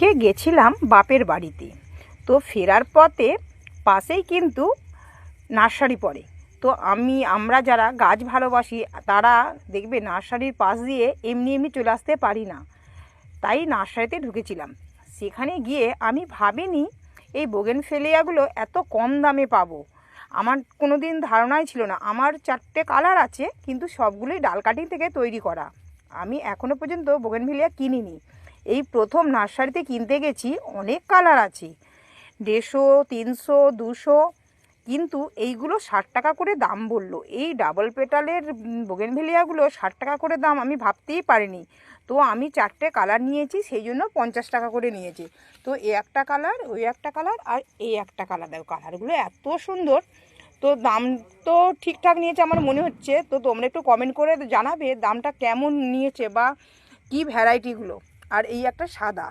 আজকে গেছিলাম বাপের বাড়িতে। তো ফেরার পথে পাশেই কিন্তু নার্সারি পড়ে। তো আমরা যারা গাছ ভালোবাসি তারা দেখবে নার্সারির পাশ দিয়ে এমনি এমনি চলে আসতে পারি না, তাই নার্সারিতে ঢুকেছিলাম। সেখানে গিয়ে আমি ভাবিনি এই বোগেনভেলিয়াগুলো এত কম দামে পাবো। আমার কোনো দিন ধারণাই ছিল না। আমার 4টে কালার আছে, কিন্তু সবগুলোই ডাল কাটিং থেকে তৈরি করা। আমি এখনও পর্যন্ত বোগেনভেলিয়া কিনিনি, এই প্রথম নার্সারিতে কিনতে গেছি। অনেক কালার আছে, 150, 300, 200, কিন্তু এইগুলো 60 টাকা করে দাম বললো। এই ডাবল পেটালের বোগেনভেলিয়াগুলো 60 টাকা করে দাম আমি ভাবতেই পারিনি। তো আমি 4টে কালার নিয়েছি, সেই জন্য 50 টাকা করে নিয়েছি। তো এই একটা কালার, ওই একটা কালার, আর এই একটা কালার। দেখো কালারগুলো এত সুন্দর। তো দাম তো ঠিকঠাক নিয়েছে আমার মনে হচ্ছে। তো তোমরা একটু কমেন্ট করে জানাবে দামটা কেমন নিয়েছে বা কী ভ্যারাইটিগুলো। আর এই একটা সাদা।